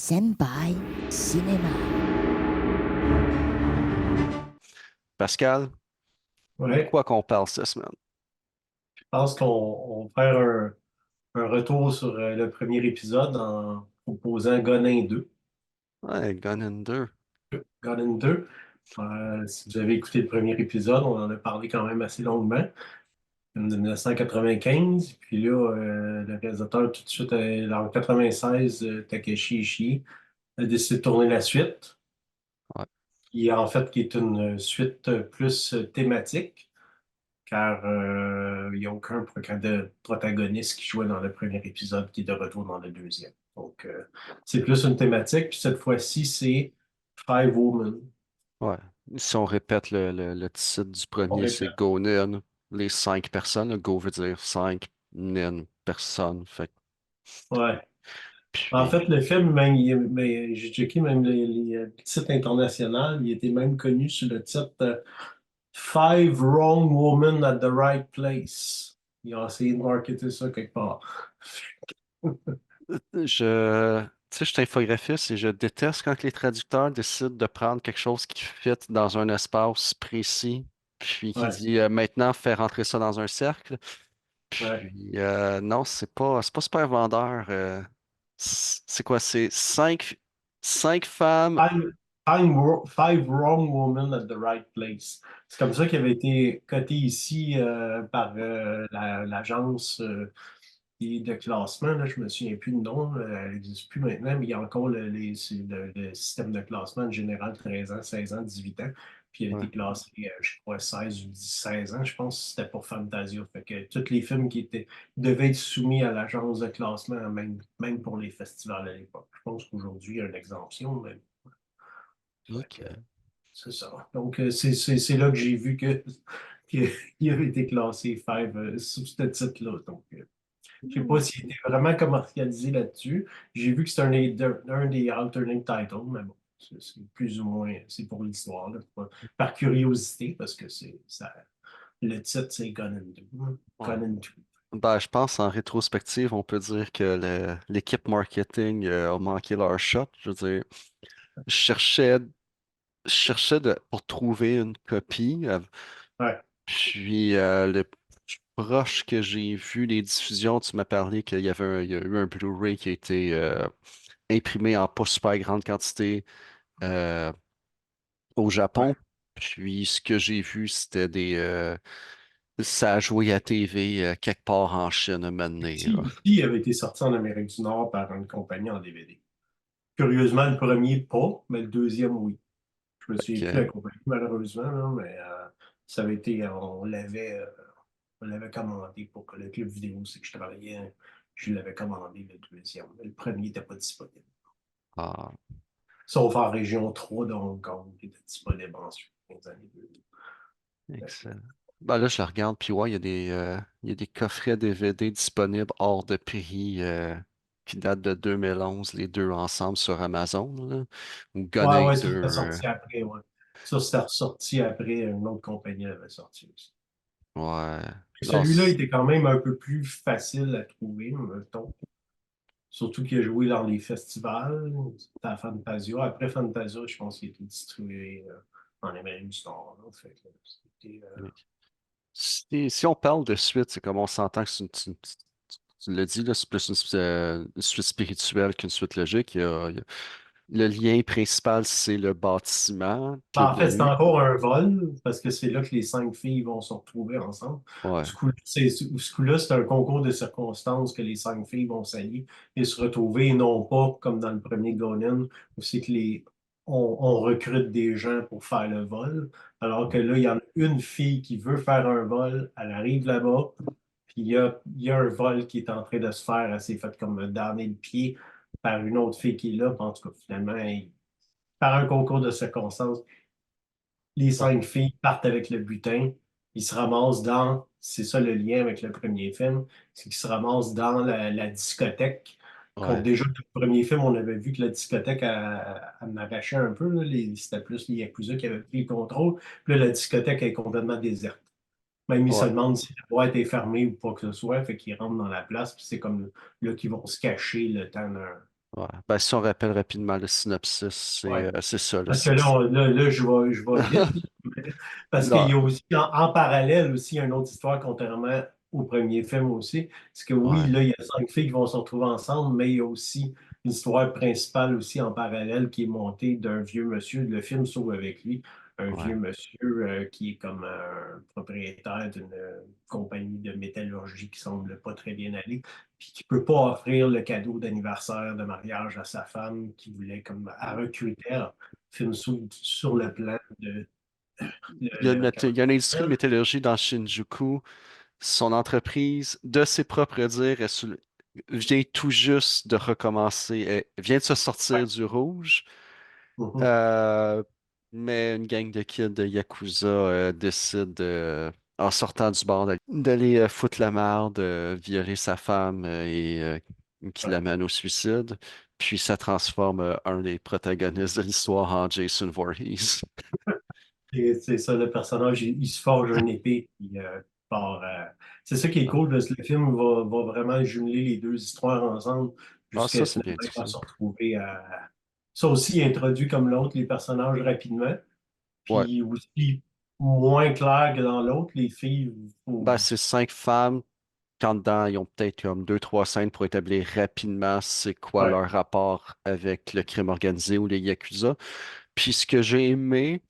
Senpai Cinéma. Pascal, de Ouais, quoi qu'on parle cette semaine? je pense qu'on va faire un retour sur le premier épisode en proposant Gonin 2. Ouais, Gun 2. Gonin 2. Si vous avez écouté le premier épisode, on en a parlé quand même assez longuement. Film de 1995. Puis là, le réalisateur, tout de suite, en 96, Takeshi Ishii, a décidé de tourner la suite, Ouais. qui est une suite plus thématique. Car il n'y a aucun de protagoniste qui jouait dans le premier épisode qui est de retour dans le deuxième. Donc, c'est plus une thématique. Puis cette fois-ci, c'est Five Women. Ouais. Si on répète le titre du On premier, c'est répète. Go Nin, les 5 personnes. Le Go veut dire 5, Nin, personne. Fait que- Ouais. En puis, fait, le film, même, mais j'ai checké même les titres internationaux, il était même connu sous le titre Five Wrong Women at the Right Place. Ils ont essayé de marketer ça quelque part. tu sais, je suis infographiste et je déteste quand les traducteurs décident de prendre quelque chose qui fit dans un espace précis, puis qui Ouais, dit maintenant, faire rentrer ça dans un cercle. ouais. Puis non, c'est pas super vendeur. C'est quoi? C'est cinq femmes. Five wrong women at the right place. C'est comme ça qu'il avait été coté ici par l'agence de classement. Là, je me souviens plus de nom. Elle n'existe plus maintenant, mais il y a encore c'est le système de classement général 13 ans, 16 ans, 18 ans. Puis il a Ouais. été classé, je crois, 16 ou 16 ans. Je pense que c'était pour Fantasia. Fait que tous les films qui devaient être soumis à l'agence de classement, même pour les festivals à l'époque. Je pense qu'aujourd'hui, il y a une exemption, mais fait que, Ok. c'est ça. Donc, c'est là que j'ai vu qu'il avait été classé Five sous ce titre-là. Donc, je ne sais pas s'il était vraiment commercialisé là-dessus. J'ai vu que c'est un des alternate titles, mais bon, c'est plus ou moins, c'est pour l'histoire, là, par curiosité, parce que le titre, c'est Gun and Do. Ouais. Gun and Do. Ben, je pense en rétrospective, on peut dire que l'équipe marketing a manqué leur shot. Je veux dire, je cherchais, pour trouver une copie. Ouais. Puis le plus proche que j'ai vu les diffusions, tu m'as parlé il y a eu un Blu-ray qui a été imprimé en pas super grande quantité euh, au Ouais. Japon. Puis ce que j'ai vu, c'était ça a joué à TV quelque part en Chine un moment donné, là. Ici, il avait été sorti en Amérique du Nord par une compagnie en DVD. Curieusement, le premier, pas, mais le deuxième, oui. Je me souviens plus de Ok. la compagnie, malheureusement, là, mais ça avait été, on l'avait commandé pour que le club vidéo, c'est que je travaillais, je l'avais commandé le deuxième. Mais le premier n'était pas disponible. Ah, Sauf en région 3 de Hong Kong, qui était disponible ensuite, dans les années 2000. excellent. Ben là, je la regarde, puis ouais, il y a des coffrets DVD disponibles hors de prix qui datent de 2011, les deux ensemble sur Amazon, là. Ou Ouais, Gunning ouais, ça 2. c'était sorti après, ouais. Ça c'était ressorti après, une autre compagnie l'avait sorti aussi. Ouais. Non, Celui-là était quand même un peu plus facile à trouver, mettons. Surtout qu'il a joué dans les festivals. C'était à Fantasia. Après Fantasia, je pense qu'il a été distribué en Amérique du Nord, là. Fait que c'était, si on parle de suite, c'est comme on s'entend que tu l'as dit, là, c'est plus une suite spirituelle qu'une suite logique. Le lien principal, c'est le bâtiment qui est ben, en fait, c'est devenu. encore un vol, parce que c'est là que les cinq filles vont se retrouver ensemble. Ouais. Ce coup-là, c'est un concours de circonstances que les cinq filles vont s'allier et se retrouver, et non pas comme dans le premier Golem, où c'est que on recrute des gens pour faire le vol, alors que là, il y en a une fille qui veut faire un vol, elle arrive là-bas, puis il y a un vol qui est en train de se faire, elle s'est fait comme damner le pied par une autre fille qui est là, puis en tout cas, finalement, par un concours de circonstances, les Ouais. cinq filles partent avec le butin. Ils se ramassent c'est ça le lien avec le premier film, c'est qu'ils se ramassent dans la discothèque. Ouais. Déjà, le premier film, on avait vu que la discothèque, elle m'arrachait un peu, là. C'était plus les Yakuza qui avaient pris le contrôle. Puis là, la discothèque est complètement déserte. Même ils se Ouais. demandent si la boîte est fermée ou pas que ce soit, fait qu'ils rentrent dans la place, puis c'est comme là qu'ils vont se cacher le temps d'un. Ouais. Ben, si on rappelle rapidement le synopsis, Ouais. c'est ça, là, Parce que là, là, je vais vite. Parce qu'il y Non, a aussi, en parallèle aussi, une autre histoire, contrairement au premier film aussi. Parce que oui, ouais, là, il y a cinq filles qui vont se retrouver ensemble, mais il y a aussi une histoire principale aussi en parallèle qui est montée d'un vieux monsieur. Le film s'ouvre avec lui, un ouais. vieux monsieur qui est comme un propriétaire d'une compagnie de métallurgie qui semble pas très bien aller, puis qui peut pas offrir le cadeau d'anniversaire de mariage à sa femme qui voulait comme à recruter. Alors, film sur le plan de comment Il y a une ça industrie de s'appelle? métallurgie dans Shinjuku. Son entreprise, de ses propres dires, vient tout juste de recommencer. Elle vient de se sortir Ouais. du rouge. Mhm. Euh, mais une gang de kids de Yakuza décide, en sortant du bar, d'aller foutre la merde, violer sa femme qui Ouais. l'amène au suicide. Puis ça transforme un des protagonistes de l'histoire en Jason Voorhees. Et c'est ça, le personnage, il se forge une épée. Puis, c'est ça qui est cool, parce que le film va vraiment jumeler les deux histoires ensemble Ah, jusqu'à ça, c'est finalement bien dit, il va ça. se retrouver à. Ça aussi, il introduit comme l'autre les personnages rapidement. Ouais. Puis aussi, moins clair que dans l'autre, les filles. Ben, c'est 5 femmes. Quand dedans, ils ont peut-être comme 2, 3 scènes pour établir rapidement c'est quoi Ouais, leur rapport avec le crime organisé ou les Yakuza. Puis ce que j'ai aimé,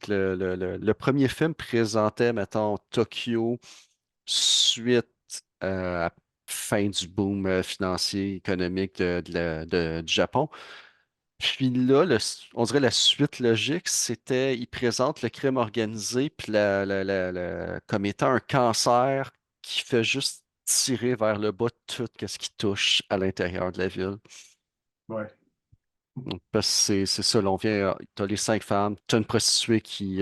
le premier film présentait, mettons, Tokyo suite à la fin du boom financier, économique du Japon. Puis là, on dirait la suite logique, c'était, il présente le crime organisé puis comme étant un cancer qui fait juste tirer vers le bas tout ce qui touche à l'intérieur de la ville. ouais. Donc, parce que c'est ça, là, t'as les 5 femmes, t'as une prostituée qui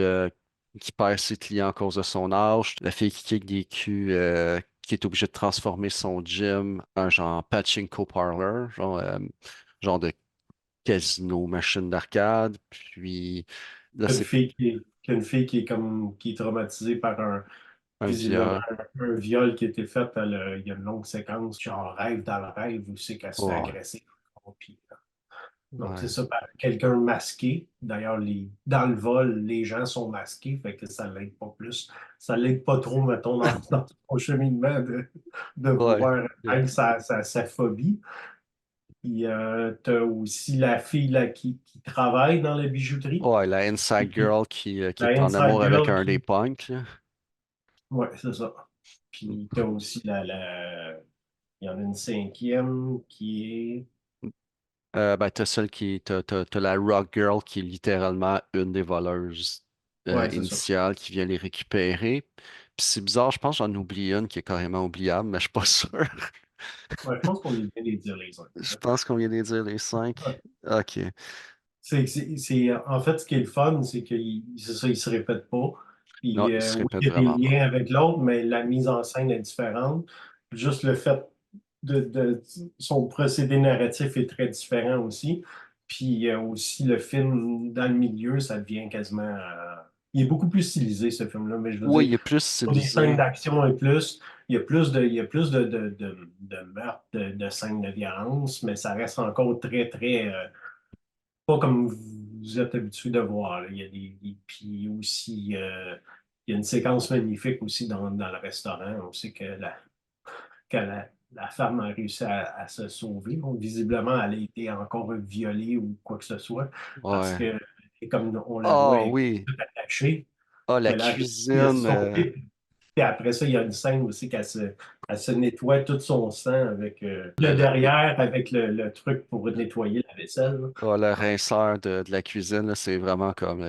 perd ses clients à cause de son âge, la fille qui kick des culs, qui est obligée de transformer son gym en genre pachinko parlor, genre de casino, machine d'arcade, puis là, Une c'est fille une fille qui est traumatisée par un visiblement viol. un viol qui a été fait. Il y a une longue séquence, genre rêve dans le rêve, où c'est qu'elle se fait Ouais, agresser. Puis, donc, c'est ouais, ça, par quelqu'un masqué. D'ailleurs, dans le vol, les gens sont masqués, fait que ça l'aide pas plus. Ça l'aide pas trop, mettons, dans son cheminement de ouais. vouloir Yeah. être sa phobie. Puis, t'as aussi la fille là, qui travaille dans la bijouterie. Ouais, la Inside Puis, Girl qui la est en inside amour avec girl un des qui. punks, là. Ouais, c'est ça. Puis, t'as aussi il y en a une cinquième qui est. Ben, t'as la Rock Girl qui est littéralement une des voleuses Ouais, c'est ça. initiales qui vient les récupérer. Puis c'est bizarre, je pense que j'en oublie une qui est carrément oubliable, mais je suis pas sûr. Ouais, je pense qu'on est bien les dire les uns. Je pense qu'on vient de dire les 5. Ok. En fait, ce qui est le fun, c'est c'est ça, il se répète pas. Non, Puis, il se oui, répète il y a des vraiment pas. liens avec l'autre, mais la mise en scène est différente. Juste le fait son procédé narratif est très différent aussi. Puis aussi le film dans le milieu, ça devient quasiment. Il est beaucoup plus stylisé, ce film-là, mais je veux Oui, dire, il est plus pour des scènes stylisé. d'action et plus, il y a plus de meurtres, de scènes de violence, mais ça reste encore très, très. Pas comme vous êtes habitué de voir, là. Il y a puis aussi, il y a une séquence magnifique aussi dans le restaurant. On sait que la femme a réussi à se sauver. Donc, visiblement, elle a été encore violée ou quoi que ce soit, parce Ouais. que, et comme on la voit, Oh elle est oui. toute attachée, Oh, la mais là, elle a réussi à se cuisine. sauver. Puis après ça, il y a une scène aussi elle se nettoie tout son sang avec le Le, derrière, avec le truc pour nettoyer la vaisselle, là. oh, le rinceur de la cuisine, là, c'est vraiment comme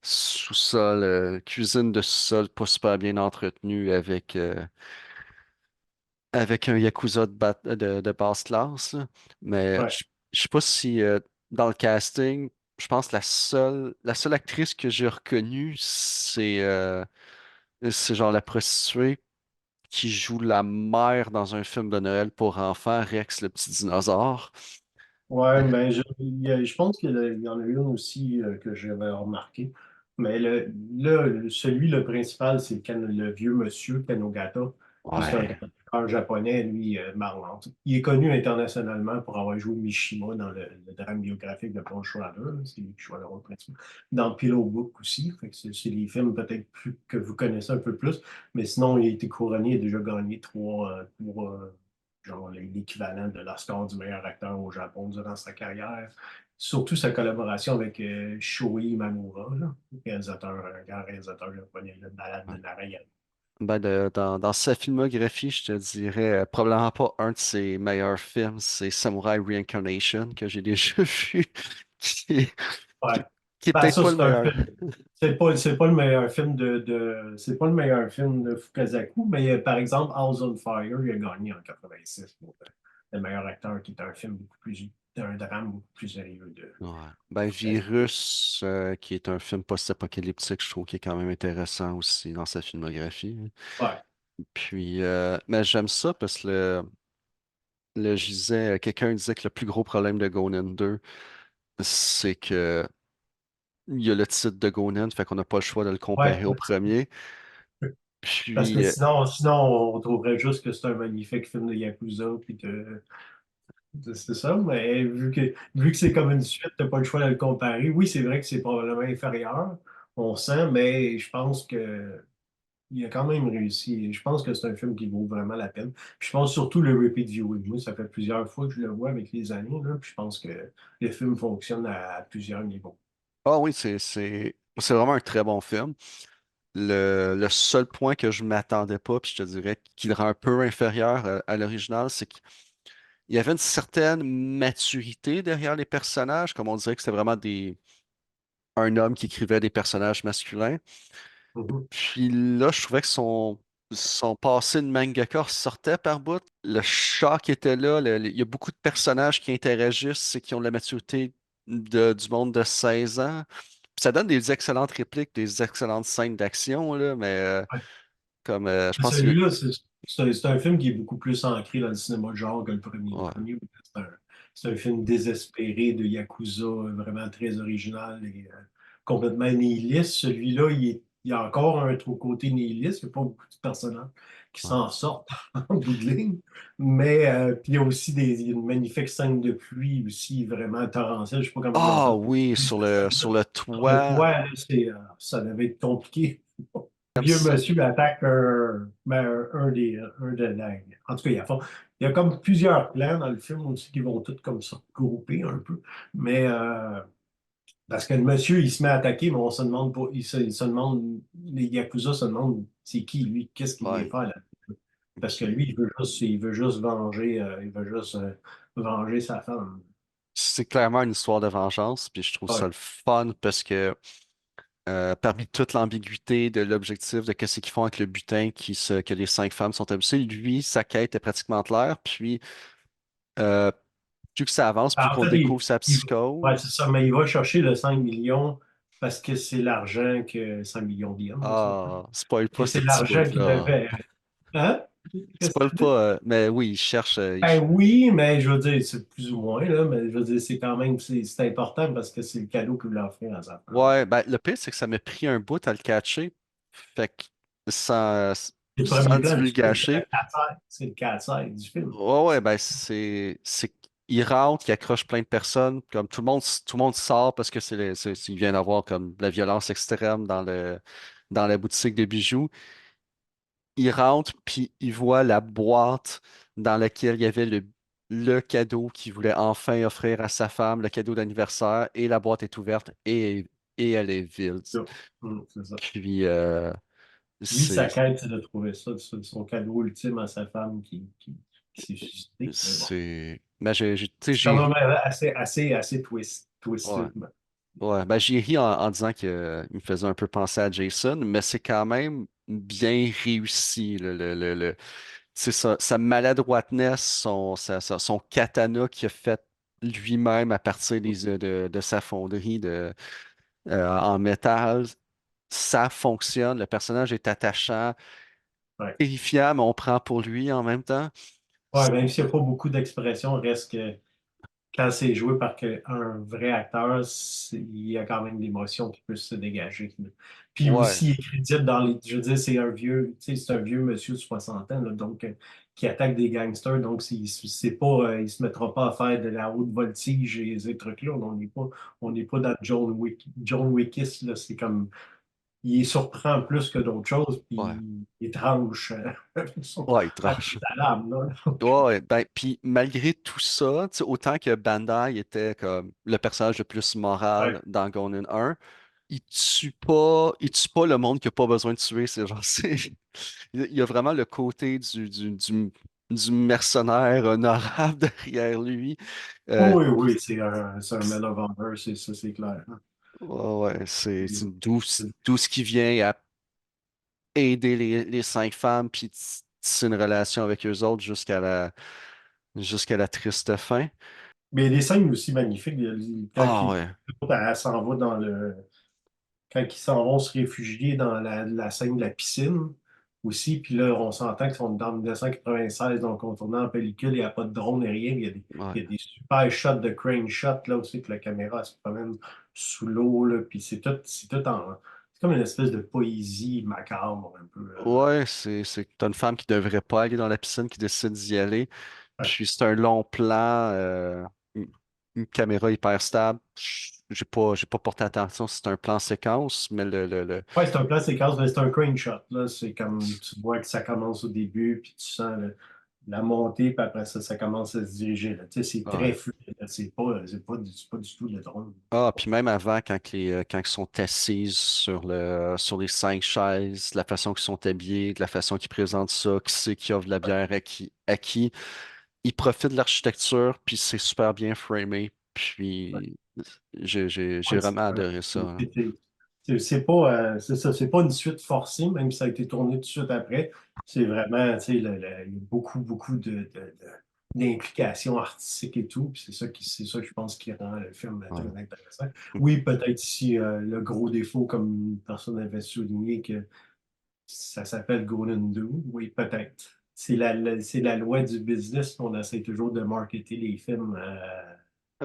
sous-sol, cuisine de sous-sol pas super bien entretenue avec un Yakuza de basse classe, là. Mais Ouais. je sais pas si dans le casting, je pense que la seule actrice que j'ai reconnue, c'est genre la prostituée qui joue la mère dans un film de Noël pour enfants, Rex le petit dinosaure. Ouais, ben je pense qu'il y en a une aussi que j'avais remarqué. Mais le principal, c'est le vieux monsieur Kanogata. Ça, c'est un Ouais. acteur japonais, lui, Marlon. Il est connu internationalement pour avoir joué Mishima dans le drame biographique de Paul Schrader, là. C'est lui qui joue le rôle principal. Dans Pillow Book aussi. Fait que c'est des films peut-être plus que vous connaissez un peu plus. Mais sinon, il a été couronné, il a déjà gagné trois pour genre l'équivalent de l'Oscar du meilleur acteur au Japon durant sa carrière. Surtout sa collaboration avec Shoei Imamura, là, réalisateur, un grand réalisateur japonais, de Balade de Narayana. Ben, dans sa filmographie, je te dirais probablement pas un de ses meilleurs films, c'est Samurai Reincarnation, que j'ai déjà vu, qui est, Ouais. qui, qui est Ben, peut-être ça, pas le c'est un meilleur. film. C'est pas le meilleur film c'est pas le meilleur film de Fukasaku, mais par exemple, House on Fire, il a gagné en 86 pour le meilleur acteur, qui est un film beaucoup plus, un drame beaucoup plus sérieux de Ouais. Ben, Fukasaku. Virus, qui est un film post-apocalyptique, je trouve qu'il est quand même intéressant aussi dans sa filmographie. Ouais. Puis, mais j'aime ça parce que je disais, quelqu'un disait que le plus gros problème de Conan 2, c'est que il y a le titre de Conan, fait qu'on n'a pas le choix de le Ouais. comparer au premier. Parce Puis, que sinon, on trouverait juste que c'est un magnifique film de Yakuza, puis que c'est ça, mais vu que c'est comme une suite, t'as pas le choix de le comparer. Oui, c'est vrai que c'est probablement inférieur, on sent, mais je pense que il a quand même réussi. Je pense que c'est un film qui vaut vraiment la peine. Puis je pense surtout le repeat viewing. Moi, ça fait plusieurs fois que je le vois avec les années, là, puis je pense que le film fonctionne à plusieurs niveaux. ah oui, c'est vraiment un très bon film. Le seul point que je m'attendais pas, puis je te dirais qu'il le rend un peu inférieur à l'original, c'est qu'il y avait une certaine maturité derrière les personnages, comme on dirait que c'était vraiment un homme qui écrivait des personnages masculins. Mhm. Puis là, je trouvais que son passé de mangaka sortait par bout. Le choc était là. Il y a beaucoup de personnages qui interagissent et qui ont de la maturité du monde de 16 ans. Puis ça donne des excellentes répliques, des excellentes scènes d'action, là, mais comme je pense que Celui-là, c'est un film qui est beaucoup plus ancré dans le cinéma de genre que le premier. Le ouais, premier, c'est un film désespéré de Yakuza, vraiment très original et complètement nihiliste. Celui-là, il y a encore un trop côté nihiliste. Il n'y a pas beaucoup de personnages qui ouais. s'en sortent en bout de ligne. Mais puis il y a aussi il y a une magnifique scène de pluie aussi, vraiment torrentielle. Je ne sais pas comment ils ont Ah fait pour oui, filmer sur cette sur scène-là. le Sur le toit. toit, là, ça devait être compliqué. Le Comme vieux ça. monsieur attaque un des nègres. En tout cas, il y a comme plusieurs plans dans le film aussi qui vont tous comme ça grouper un peu. Mais parce que le monsieur, il se met à attaquer, mais on se demande pas, il se demande, les Yakuza se demandent c'est qui lui, qu'est-ce qu'il vient Ouais. faire là. Parce que Puis lui, il veut juste venger, venger sa femme. c'est clairement une histoire de vengeance, puis je trouve ça Ouais. le fun parce que parmi toute l'ambiguïté de l'objectif de qu'est-ce qu'ils font avec le butin que les 5 femmes sont habituées, lui, sa quête est pratiquement claire. Puis euh, plus que ça avance, plus En qu'on fait, découvre sa ouais, psychose. c'est ça, mais il va chercher le 5 millions parce que c'est l'argent que 5 millions d'yens, là, si on peut. Ah, spoil Que pas ce c'est petit l'argent qui bout-là. devait. Hein? Qu'est-ce que Spoil tu dis? pas, mais oui, il cherche. Ben oui, mais je veux dire, c'est plus ou moins, là, mais je veux dire, c'est quand même, c'est important parce que c'est le cadeau qu'il voulait offrir à sa femme. Ouais, ben le pire, c'est que ça m'a pris un bout à le catcher. Fait que sans, C'est le sans premier plan du film, divulgacher. c'est le 4 du film. Ouais, ouais, ben il rentre, il accroche plein de personnes, comme tout le monde sort parce que il vient d'avoir comme de la violence extrême dans la boutique de bijoux. Il rentre, puis il voit la boîte dans laquelle il y avait le cadeau qu'il voulait enfin offrir à sa femme, le cadeau d'anniversaire, et la boîte est ouverte et elle est vide. C'est ça. Puis Lui, c'est sa quête, c'est de trouver ça, c'est son cadeau ultime à sa femme qui s'est suicidée. Mais bon. mais tu sais, C'est quand même assez ouais. twisted. Ouais, ben j'ai ri en disant qu'il me faisait un peu penser à Jason, mais c'est quand même bien réussi. C'est sa maladroitesse, son katana qu'il a fait lui-même à partir de sa fonderie en métal, ça fonctionne. Le personnage est attachant, Ouais. terrifiant, mais on prend pour lui en même temps. Ouais, même s'il n'y a pas beaucoup d'expressions, reste que quand c'est joué par un vrai acteur, il y a quand même l'émotion qui peut se dégager, là. Puis Ouais, aussi, il est crédible dans les. Je veux dire, c'est un vieux, tu sais, c'est un vieux monsieur de 60 ans, là, donc, qui attaque des gangsters. Donc, c'est pas, il se mettra pas à faire de la haute voltige et ces trucs-là. On n'est pas dans John Wickis, là. C'est comme. Il surprend plus que d'autres choses, ouais, puis il tranche ouais, avec étrange. sa lame, là. Donc, Ouais, ben, puis malgré tout ça, tu sais, autant que Bandai était comme le personnage le plus ouais. moral dans Conan 1, il tue pas le monde qui a pas besoin de tuer. C'est genre, il y a vraiment le côté du mercenaire honorable derrière lui. Euh, Oui, oui, c'est un Man of Honor, c'est ça, c'est clair. ouais, c'est d'où ce qui vient à aider les cinq femmes, puis tisser une relation avec eux autres jusqu'à la triste fin. Mais il y a des scènes aussi magnifiques. Quand Ah ouais, elle s'en va quand ils s'en vont se réfugier dans la scène de la piscine aussi, puis là, on s'entend qu'ils sont dans 1996, donc on tourne en pellicule, il n'y a pas de drone et rien. ouais. Il y a des super shots de crane shot, là aussi, que la caméra se promène sous l'eau, là, puis c'est tout en. C'est comme une espèce de poésie macabre, un peu. Ouais, t'as une femme qui devrait pas aller dans la piscine qui décide d'y aller. Ouais. Puis c'est un long plan, une, une caméra hyper stable. J'ai pas porté attention si c'est un plan séquence, mais Ouais, c'est un plan séquence, mais c'est un crane shot. Là. C'est comme tu vois que ça commence au début, puis tu sens la montée, puis après ça, ça commence à se diriger. Là. Tu sais, c'est très ouais. fluide. Là. C'est pas du tout le drone. Ah, puis même avant, quand ils sont assis sur les cinq chaises, de la façon qu'ils sont habillés, de la façon qu'ils présentent ça, qui c'est qui offre de la Ouais, bière à qui, ils profitent de l'architecture, puis c'est super bien framé. ouais. Puis j'ai Ouais, vraiment adoré ça, c'est hein. c'est pas, c'est ça, c'est pas une suite forcée, même si ça a été tourné tout de suite après. C'est vraiment, tu sais, il y a beaucoup, beaucoup d'implications artistiques et tout. Puis c'est ça, je pense, qui rend le film très Ouais. intéressant. Oui, peut-être ici, le gros défaut, comme personne n'avait souligné, que ça s'appelle Golden Do. Oui, peut-être. C'est la loi du business. On essaie toujours de marketer les films.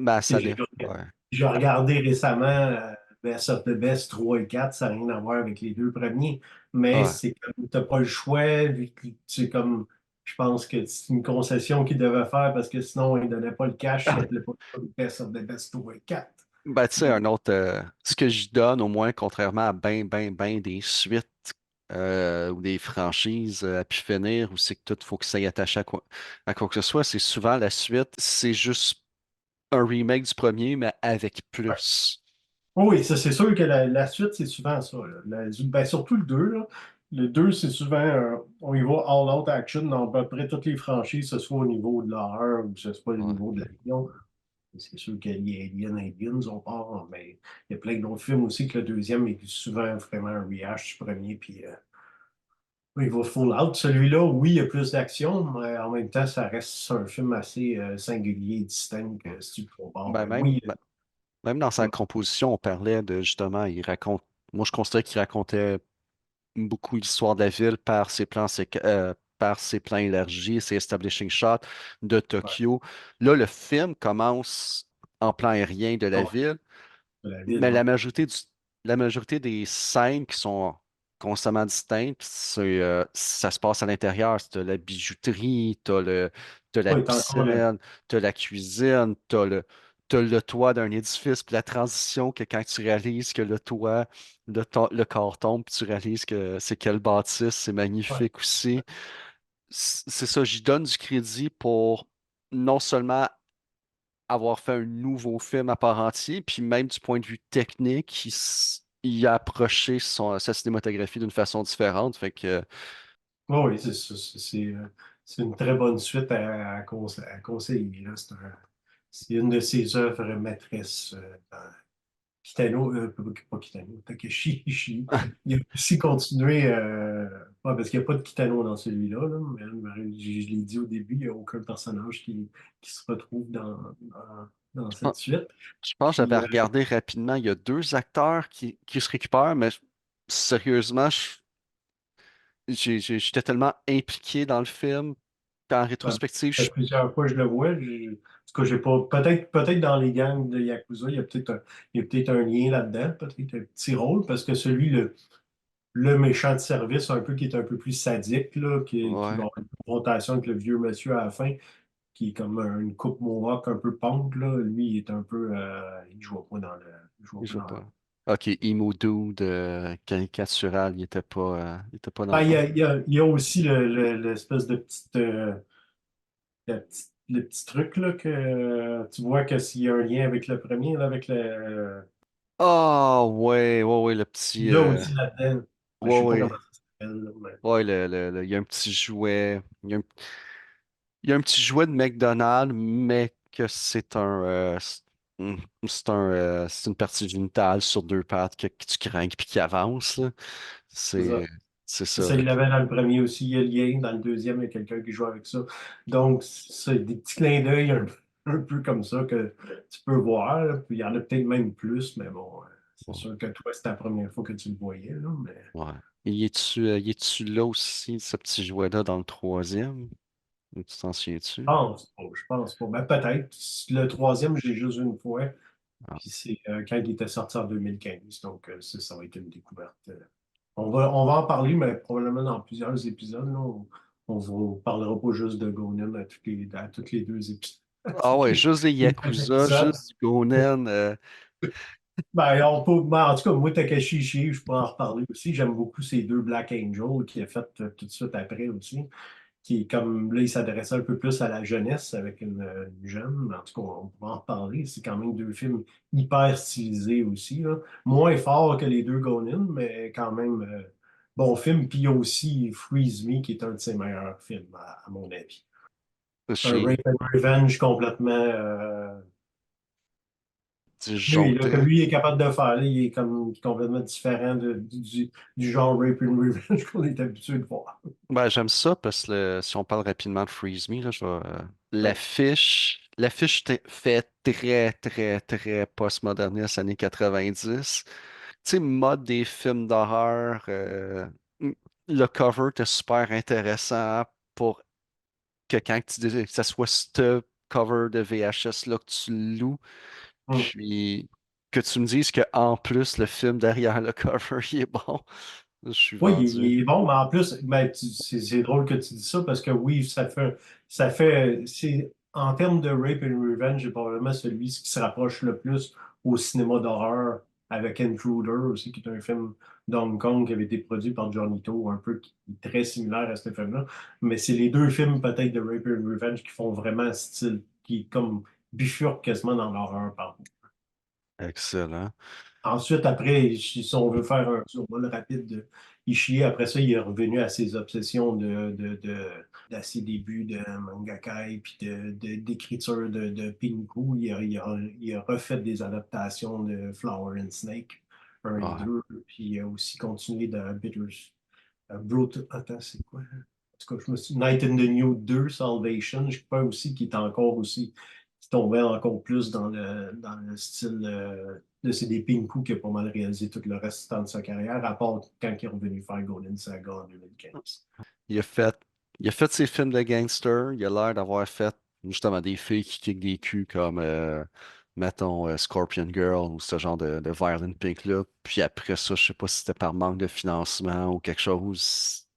Ben, Tu sais, ça dépend. Ouais. j'ai regardé récemment Best of the Best 3 et 4, ça n'a rien à voir avec les deux premiers, mais Ouais. c'est comme, t'as pas le choix, vu que c'est comme, je pense que c'est une concession qu'ils devaient faire parce que sinon, ils ne donnaient pas le cash, ils n'appelaient pas le Best of the Best 3 et 4. Ben, tu sais, Donc, un autre, ce que je donne, au moins, contrairement à ben des suites ou des franchises à pu finir, où c'est que tout, faut que ça y attache à quoi que ce soit, c'est souvent la suite, c'est juste un remake du premier, mais avec ouais. plus. Oui, ça, c'est sûr que la suite, c'est souvent ça, là. Ben, surtout le 2 là. Le 2 c'est souvent, on y va all out action dans à peu près toutes les franchises, que ce soit au niveau de l'horreur ou que ce soit au Ouais. niveau de l'action. C'est sûr que les Aliens, on part, mais il y a plein d'autres films aussi que le deuxième est souvent vraiment un rehash du premier, puis il va full out. Celui-là, oui, il y a plus d'action, mais en même temps, ça reste un film assez singulier et distinct Ouais. si tu le compares. Ben, Mais oui, même dans sa ouais, composition, on parlait de justement, moi je considère qu'il racontait beaucoup l'histoire de la ville par ses plans élargis, ses establishing shots de ouais, Tokyo. Là, le film commence en plan aérien de la ouais, ville, de la ville, mais ouais. la majorité des scènes qui sont constamment distinctes, ça se passe à l'intérieur. T'as la bijouterie, t'as la Ouais, t'as encore piscine, t'as la cuisine, t'as le toit d'un édifice, puis la transition que quand tu réalises que le toit, le corps tombe, puis tu réalises que c'est quelle bâtisse, c'est ouais. magnifique aussi. C'est ça, j'y donne du crédit pour non seulement avoir fait un nouveau film à part entier, puis même du point de vue technique, il a approché sa cinématographie d'une façon différente. Fait que, Oui, c'est ça. C'est une très bonne suite à conseiller, là. C'est une de ses œuvres maîtresses. Kitano, pas Kitano, Takeshi Ishii. Il a aussi continué, ouais, parce qu'il n'y a pas de Kitano dans celui-là, là, mais je l'ai dit au début, il n'y a aucun personnage qui se retrouve dans je cette pense, suite. je pense que Puis, j'avais regardé rapidement, il y a deux acteurs qui se récupèrent, mais sérieusement, j'étais tellement impliqué dans le film En Ben, rétrospective, ça fait plusieurs fois que je le vois. En tout cas, j'ai pas. Peut-être dans les gangs de Yakuza, il y a peut-être un lien là-dedans, peut-être un petit rôle, parce que celui, le méchant de service, un peu qui est un peu plus sadique, là, qui va ouais, avoir une confrontation avec le vieux monsieur à la fin, qui est comme une coupe mohawk un peu punk, là. Lui, il est un peu. Il joue pas dans le. Il joue je pas sais dans le. pas. Ok, Emo Dude, caricatural, il était pas dans Ben, le rôle. il y a aussi l'espèce de petite. Le petit truc là, que tu vois que s'il y a un lien avec le premier, là, avec le. Ah, ouais, ouais, ouais, le Il petit. l'a aussi là-dedans. Ben, je Ouais, sais pas comment ouais. ça s'appelle, là, mais. Ouais, il y a un petit jouet. Il y a un petit jouet de McDonald's, mais que c'est hmm, c'est une partie génitale sur deux pattes que tu crains puis qui avance, là. C'est ça. C'est, c'est C'est ça, ça, là. il l'avait dans le premier aussi. Il y a le lien. Dans le deuxième, il y a quelqu'un qui joue avec ça. Donc, c'est des petits clins d'œil un peu comme ça que tu peux voir, là. Puis il y en a peut-être même plus, mais bon, c'est Ouais. sûr que toi, c'est la première fois que tu le voyais, là, mais. Ouais. Et y es-tu là aussi, ce petit jouet-là, dans le troisième? Ou tu t'en souviens-tu? Je pense pas. Ben, peut-être. Le troisième, j'ai juste vu une fois. Ah, Puis c'est quand il était sorti en 2015. Donc, ça va être une découverte. On va en parler, mais probablement dans plusieurs épisodes. Là. On vous parlera pas juste de Gonen à tous les deux épisodes. À Ah tous ouais, juste des les deux Yakuza, épisodes. juste du Gonen. Ben, en tout cas, moi, Takashi Ishii, je peux en reparler aussi. J'aime beaucoup ces deux Black Angel qui a fait tout de suite après aussi. Qui est comme là, il s'adressait un peu plus à la jeunesse avec une jeune. En tout cas, on pourra en reparler. C'est quand même deux films hyper stylisés aussi, là. Moins forts que les deux Gonin, mais quand même bon film. Puis il y a aussi Freeze Me, qui est un de ses meilleurs films, à mon avis. Un J'ai Rape and Revenge complètement lui, là, que disjoncté. lui est capable de faire. Là, il est comme complètement différent du genre Rape and Revenge qu'on est habitué de voir. Ben, j'aime ça parce que si on parle rapidement de Freeze Me, là, Ouais. fait très, très, très postmoderniste années 90. Tu sais, mode des films d'horreur, le cover était super intéressant pour que quand tu dis que ça soit ce cover de VHS-là que tu loues, Hum. puis que tu me dises que en plus le film derrière le cover il est bon, je suis Oui, vendu. il est bon, mais en plus, ben, c'est drôle que tu dis ça parce que oui, en termes de Rape and Revenge, c'est probablement celui qui se rapproche le plus au cinéma d'horreur avec Intruder aussi, qui est un film d'Hong Kong qui avait été produit par Johnny To, un peu qui est très similaire à ce film-là. Mais c'est les deux films peut-être de Rape and Revenge qui font vraiment style, qui comme bifurquent quasiment dans l'horreur, pardon. Excellent. Ensuite, après, si on veut faire un survol rapide de Ishii, après ça, il est revenu à ses obsessions à ses débuts de mangaka et puis d'écriture de Pinku. Il a refait des adaptations de Flower and Snake 1 et Ouais. 2, puis il a aussi continué de Bitters. Attends, c'est quoi? En tout cas, je me suis Night in the New 2, Salvation, je crois aussi qu'il est encore aussi, qui tombait encore plus dans le style de c'est des Pinku qui a pas mal réalisé tout le restant de sa carrière, à part quand il est revenu faire Golden Saga en 2015. Il a fait, il a fait ses films de gangster. Il a l'air d'avoir fait justement des filles qui kickent des culs comme, mettons, Scorpion Girl ou ce genre de Violent Pink là. Puis après ça, je sais pas si c'était par manque de financement ou quelque chose.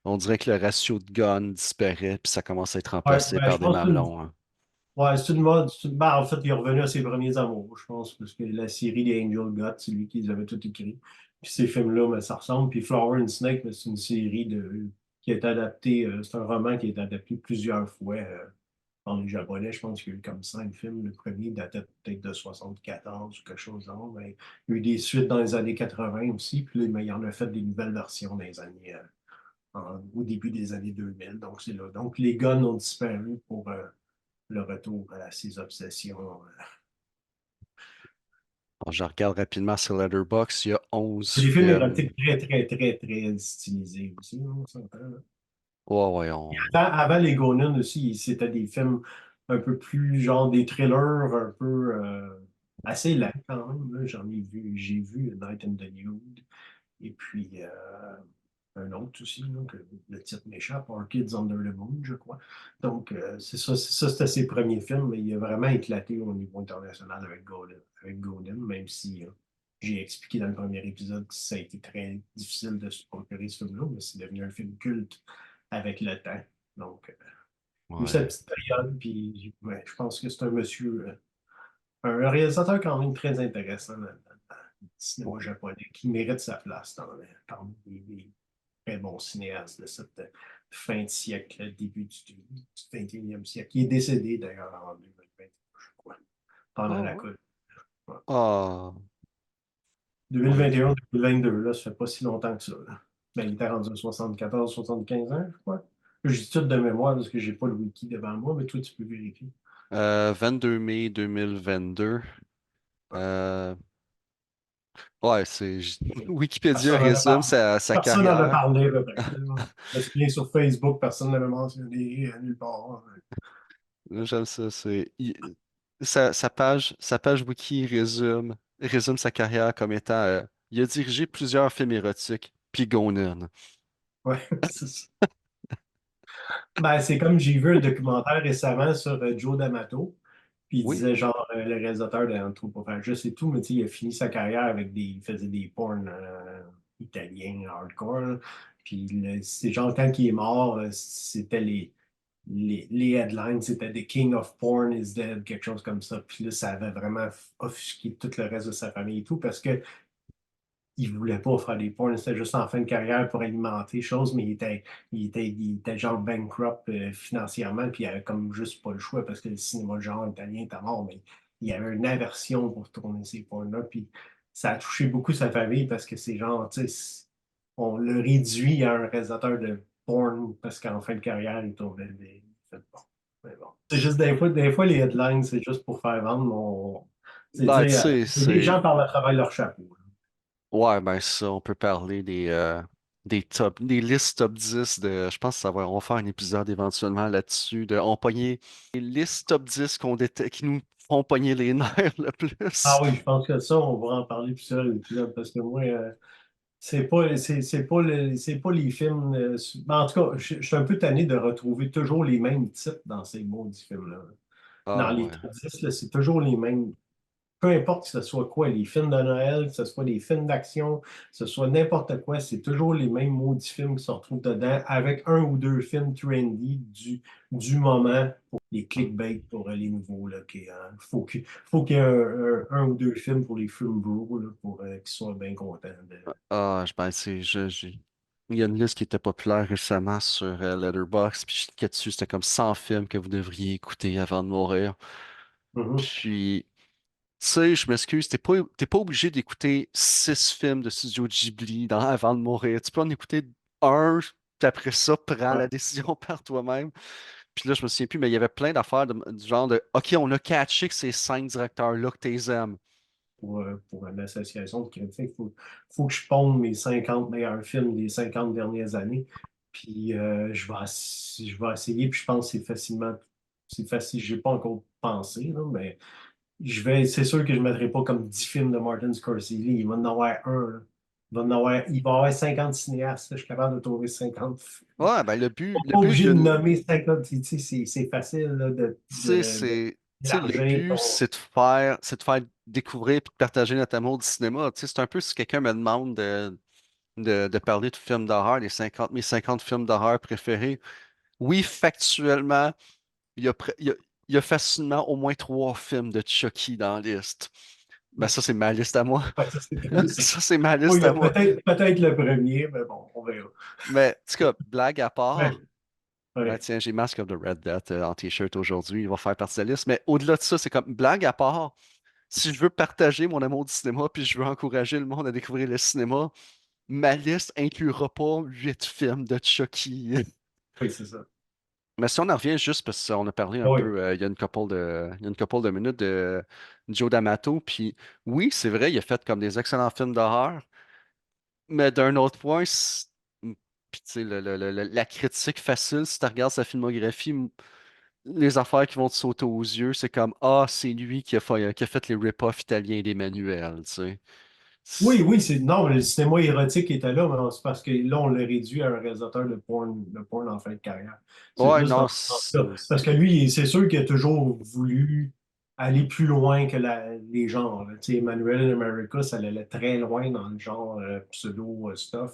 On dirait que le ratio de guns disparaît puis ça commence à être Ouais, remplacé ben, par je des pense que mamelons, hein. ouais, c'est une mode. Ben, en fait, il est revenu à ses premiers amours, je pense, parce que la série des Angel Gods, c'est lui qui les avait tout écrits. Puis ces films-là, ben, ça ressemble. Puis Flower and Snake, ben, c'est une série qui a été adaptée. C'est un roman qui a été adapté plusieurs fois par les Japonais. Je pense qu'il y a eu comme 5 films. Le premier datait peut-être de 74 ou quelque chose genre. Ben, il y a eu des suites dans les années 80 aussi. Puis là, ben, il en a fait des nouvelles versions dans les années, au début des années 2000. Donc, c'est là. Donc, les guns ont disparu pour le retour à ses obsessions. Alors, je regarde rapidement sur Letterboxd, il y a 11 C'est des films films. érotiques très, très, très, très stylisés aussi, hein, on s'entend, là. Ouais, ouais, Avant les Gonin aussi, c'était des films un peu plus, genre des thrillers un peu assez lents quand même, là. J'ai vu Night in the Nude. Et puis, un autre aussi, là, que le titre m'échappe, Orchids Under the Moon, je crois. Donc, c'était ses premiers films, mais il a vraiment éclaté au niveau international avec Golden, même si j'ai expliqué dans le premier épisode que ça a été très difficile de se procurer ce film-là, mais c'est devenu un film culte avec le temps. Donc, il a eu sa Ouais. petite période, puis ouais, je pense que c'est un monsieur, un réalisateur quand même très intéressant dans le cinéma japonais, qui mérite sa place parmi les très bons cinéastes de cette fin de siècle, début du 21e siècle. Il est décédé d'ailleurs en 2020, je crois, pendant Ah la ouais. COVID. Ouais. Ah, ouais. 2021-2022, là, ça fait pas si longtemps que ça. Là. Ben, il était rendu à 74-75 ans, je crois. Je dis tout de mémoire parce que j'ai pas le wiki devant moi, mais toi, tu peux vérifier. 22 mai 2022. Euh, ouais, Wikipédia Personne n'en a résume parlé. sa Personne n'en a carrière. parlé, à peu près. Je me souviens sur Facebook, personne n'avait mentionné nulle part. J'aime ça. Sa page wiki résume sa carrière comme étant il a dirigé plusieurs films érotiques, puis Gonen. Ouais, c'est ça. Ben, c'est comme j'ai vu un documentaire récemment sur Joe D'Amato, puis il Oui. disait genre le réalisateur de Anthropophagus et tout, mais tu sais, il a fini sa carrière avec il faisait des porns italiens hardcore, là. Puis c'est genre quand il est mort, c'était les headlines, c'était The King of Porn is Dead, quelque chose comme ça. Puis là, ça avait vraiment offusqué tout le reste de sa famille et tout, parce que il voulait pas faire des porns, c'était juste en fin de carrière pour alimenter choses, mais il était genre bankrupt financièrement, puis il avait comme juste pas le choix parce que le cinéma de genre italien était mort, mais il avait une aversion pour tourner ces porns-là, puis ça a touché beaucoup sa famille parce que c'est genre, tu sais, on le réduit à un réalisateur de porn parce qu'en fin de carrière, il tournait des. Bon, mais bon. C'est juste des fois, les headlines, c'est juste pour faire vendre. C'est Ben, tu dire, sais, les gens c'est. parlent à travers leur chapeau. Ouais, ben ça, on peut parler des listes top 10 de. Je pense que on va faire un épisode éventuellement là-dessus. On pognait les listes top 10 qui nous font pogner les nerfs le Ah plus. oui, je pense que ça, on va en parler plus tard l'épisode parce que moi, c'est pas les films. Ben, en tout cas, je suis un peu tanné de retrouver toujours les mêmes titres dans ces maudits films-là. Dans Ah les ouais. top 10, là, c'est toujours les mêmes. Peu importe que ce soit quoi, les films de Noël, que ce soit des films d'action, que ce soit n'importe quoi, c'est toujours les mêmes maudits films qui se retrouvent dedans avec un ou deux films trendy du moment pour les clickbait pour les nouveaux. Là, faut qu'il y ait un ou deux films pour les films bros là, pour qu'ils soient bien contents. Ah, ben, il y a une liste qui était populaire récemment sur Letterboxd, puis je cliquais dessus, c'était comme 100 films que vous devriez écouter avant de mourir. Mhm. Puis, tu sais, je m'excuse, t'es pas obligé d'écouter 6 films de Studio Ghibli avant de mourir. Tu peux en écouter un, puis après ça, prends Ouais, la décision par toi-même. Puis là, je me souviens plus, mais il y avait plein d'affaires du genre de OK, on a catché que ces 5 directeurs-là que t'es aimes. pour une association de critiques, faut que je ponde mes 50 meilleurs films des 50 dernières années. Puis je vais essayer, puis je pense que c'est facile, je n'ai pas encore pensé, là, mais c'est sûr que je ne mettrai pas comme 10 films de Martin Scorsese. Il va en avoir un. Là. Il va y avoir 50 cinéastes. Là. Je suis capable de trouver 50 films. Ouais, ben Pas le but obligé de nommer 50. Tu sais, c'est facile là, tu sais, le d'élargir but, ton. c'est de faire découvrir et de partager notre amour du cinéma. Tu sais, c'est un peu si quelqu'un me demande de parler de films d'horreur, mes 50 films d'horreur préférés. Oui, factuellement, il y a, il y a facilement au moins 3 films de Chucky dans la liste. Ben, ça, c'est ma liste à moi. Ouais, ça, c'est- Ça, c'est ma Oui, liste il y à a moi. peut-être le premier, mais bon, on verra. Mais, en tout cas, blague à Ouais, part, ben, ouais. tiens, j'ai Mask of the Red Death en t-shirt aujourd'hui. Il va faire partie de la liste. Mais au-delà de ça, c'est comme blague à part. Si je veux partager mon amour du cinéma puis je veux encourager le monde à découvrir le cinéma, ma liste inclura pas 8 films de Chucky. Oui, c'est ça. Mais si on en revient juste parce qu'on a parlé un Oui, peu il y a il y a une couple de minutes de Joe D'Amato, puis oui, c'est vrai, il a fait comme des excellents films d'horreur, mais d'un autre point, puis tu sais, la critique facile, si tu regardes sa filmographie, les affaires qui vont te sauter aux yeux, c'est comme ah, c'est lui qui a fait les rip-offs italiens des manuels, tu sais. Oui, oui, non, le cinéma érotique était là, mais c'est parce que là, on l'a réduit à un réalisateur de porn en fin de carrière. C'est Ouais, plus dans non, ce sens-là. Parce que lui, c'est sûr qu'il a toujours voulu aller plus loin que les genres. Là. Tu sais, Emmanuel in America, ça allait très loin dans le genre pseudo-stuff.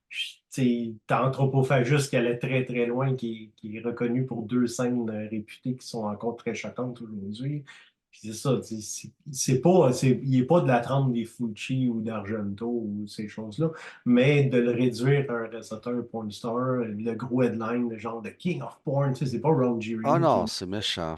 Tu sais, t'as Anthropophagus qui allait très très loin, qui est reconnu pour deux scènes réputées qui sont encore très choquantes aujourd'hui. Puis c'est ça, tu sais, c'est pas, il n'est pas de la trempe des Fucci ou d'Argento ou ces choses-là, mais de le réduire à un réalisateur porn star, le gros headline, le genre de King of Porn, tu sais, c'est pas Ron Ah Jeremy qui non, est. c'est méchant.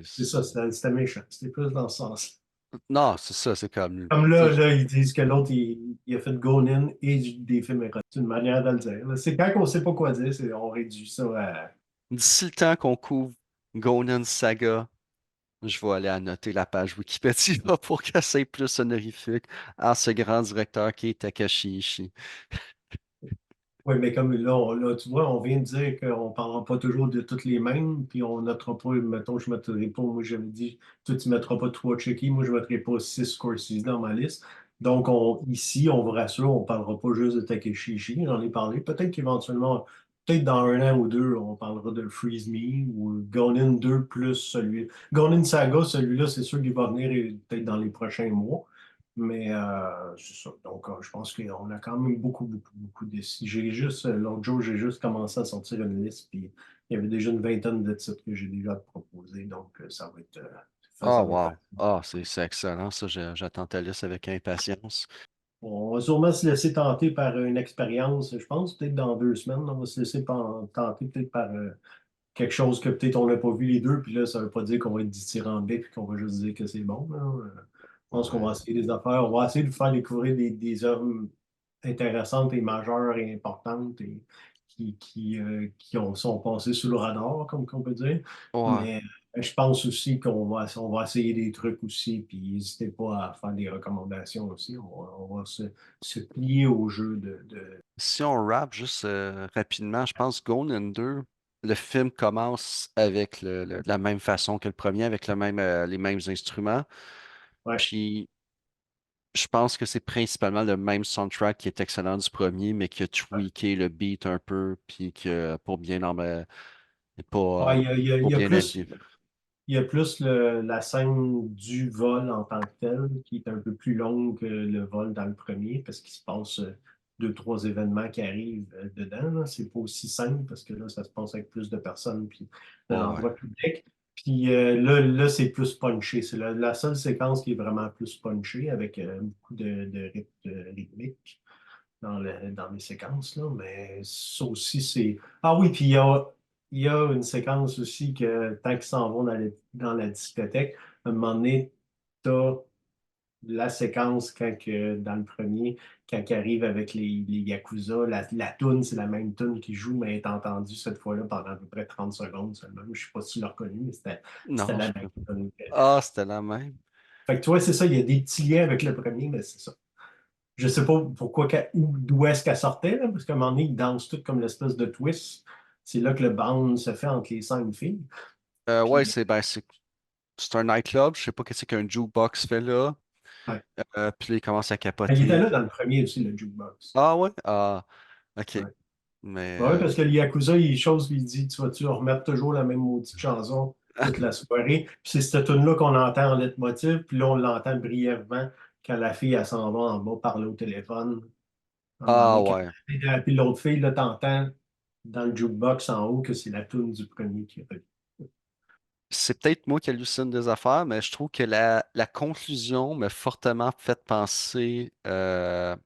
C'est ça, c'était méchant. C'était plus dans ce sens. Non, c'est ça, c'est comme. Comme là, ils disent que l'autre, il a fait Go-In et des films érotiques. C'est une manière de le dire. Là. C'est quand on sait pas quoi dire, on réduit ça à. D'ici le temps qu'on couvre Gonan Saga, je vais aller annoter la page Wikipédia pour que ça ait plus honorifique à ce grand directeur qui est Takashi Ishii. Oui, mais comme là, là, tu vois, on vient de dire qu'on ne parlera pas toujours de toutes les mêmes, puis on notera pas, mettons, je ne mettrai pas, moi j'avais dit, toi tu ne mettras pas trois Chucky, moi je ne mettrai pas six Scorsese dans ma liste. Donc ici, on vous rassure, on ne parlera pas juste de Takeshi Ishii, j'en ai parlé. Peut-être qu'éventuellement, peut-être dans un an ou deux, on parlera de Freeze Me ou Gone 2 plus celui. Gone Saga, celui-là, c'est sûr qu'il va venir peut-être dans les prochains mois. Mais c'est ça. Donc, je pense qu'on a quand même beaucoup, beaucoup, beaucoup de. J'ai juste, l'autre jour, j'ai juste commencé à sortir une liste, puis il y avait déjà une vingtaine de titres que j'ai déjà proposés. Donc, ça va être Ah, faisable. wow. Ah, c'est excellent, ça. J'attends ta liste avec impatience. On va sûrement se laisser tenter par une expérience, je pense, peut-être dans 2 semaines. On va se laisser tenter peut-être par quelque chose que peut-être on n'a pas vu les deux, puis là, ça ne veut pas dire qu'on va être dithyrambique puis qu'on va juste dire que c'est bon. Là. Je pense qu'on va Ouais. essayer des affaires. On va essayer de vous faire découvrir des œuvres intéressantes et majeures et importantes et sont passées sous le radar, comme on peut dire. Ouais. Mais je pense aussi on va essayer des trucs aussi, puis n'hésitez pas à faire des recommandations aussi. On va se plier au jeu de. Si on rappe juste rapidement, je pense Gone 2, le film commence avec la même façon que le premier, avec les mêmes instruments. Ouais. Puis je pense que c'est principalement le même soundtrack qui est excellent du premier, mais qui a tweaké le beat un peu, puis que Ouais, pas pour bien habiller. il y a plus la scène du vol en tant que tel, qui est un peu plus longue que le vol dans le premier, parce qu'il se passe deux, trois événements qui arrivent dedans. Là. C'est pas aussi simple, parce que là, ça se passe avec plus de personnes, puis de Ouais. l'endroit public. Puis là c'est plus punché. C'est la seule séquence qui est vraiment plus punchée, avec beaucoup de rythmique dans les séquences, là, mais ça aussi, c'est. Ah oui, puis il y a une séquence aussi que tant qu'ils s'en vont dans la discothèque, à un moment donné, t'as la séquence dans le premier, quand ils arrivent avec les Yakuza, la toune, c'est la même toune qui joue, mais elle est entendue cette fois-là pendant à peu près 30 secondes seulement. Je ne sais pas si tu l'as reconnu, mais c'était Non, la même toune. ah, c'était la même. Fait que tu vois, c'est ça, il y a des petits liens avec le premier, mais c'est ça. Je sais pas pourquoi, d'où est-ce qu'elle sortait, là, parce qu'à un moment donné, ils dansent tout comme l'espèce de twist. C'est là que le bound se fait entre les cinq filles. Ouais, Puis, c'est un nightclub. Je sais pas qu'est-ce qu'un jukebox fait là. ouais. Puis là, il commence à Il était capoter. là dans le premier aussi, le jukebox. Ah ouais? Ah, ok. Ouais. Mais Ouais, parce que le Yakuza, il dit, tu vas-tu remettre toujours la même maudite chanson toute la soirée. Puis c'est cette tune-là qu'on entend en leitmotiv, puis là, on l'entend brièvement quand la fille, elle s'en va en bas parler au téléphone. À un moment ah donné, ouais. puis l'autre fille, là, t'entends dans le jukebox en haut que c'est la tune du premier qui est. C'est peut-être moi qui hallucine des affaires, mais je trouve que la conclusion m'a fortement fait penser à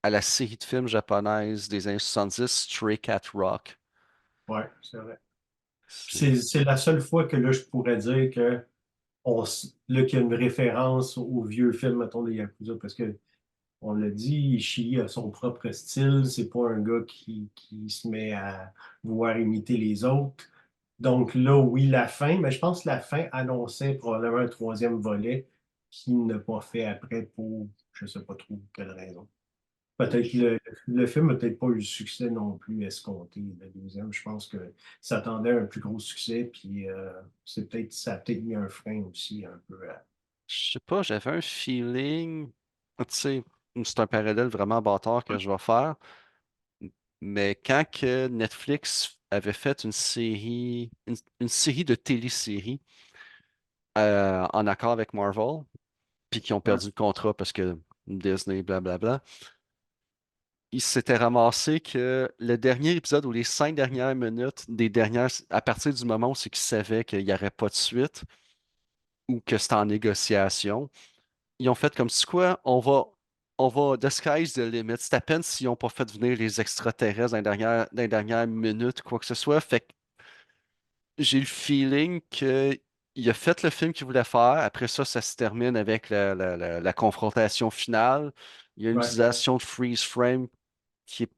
à la série de films japonaises des années 70, Stray Cat Rock. Ouais, c'est vrai. C'est C'est la seule fois que là, je pourrais dire que là, qu'il y a une référence au vieux film, mettons, de Yakuza, parce que on l'a dit, Ishii a son propre style, c'est pas un gars qui se met à vouloir imiter les autres. Donc là, oui, la fin, mais je pense que la fin annonçait probablement un troisième volet qu'il n'a pas fait après pour je sais pas trop quelle raison. Peut-être le film n'a peut-être pas eu le succès non plus escompté. Le deuxième, je pense que s'attendait à un plus gros succès, puis ça a peut-être mis un frein aussi un peu Je sais pas, j'avais un feeling, tu sais, c'est un parallèle vraiment bâtard que je vais faire, mais quand que Netflix avait fait une série de téléséries en accord avec Marvel, puis qui ont Ouais, perdu le contrat parce que Disney, blablabla, il s'était ramassé que le dernier épisode ou les 5 dernières minutes des dernières, à partir du moment où c'est qu'ils savaient qu'il n'y aurait pas de suite ou que c'était en négociation, ils ont fait comme si quoi, the sky's the limit. C'est à peine s'ils n'ont pas fait venir les extraterrestres dans les dernières minutes, quoi que ce soit. Fait que j'ai le feeling que il a fait le film qu'il voulait faire. Après ça, ça se termine avec la confrontation finale. Il y a une ouais. utilisation de freeze frame qui est.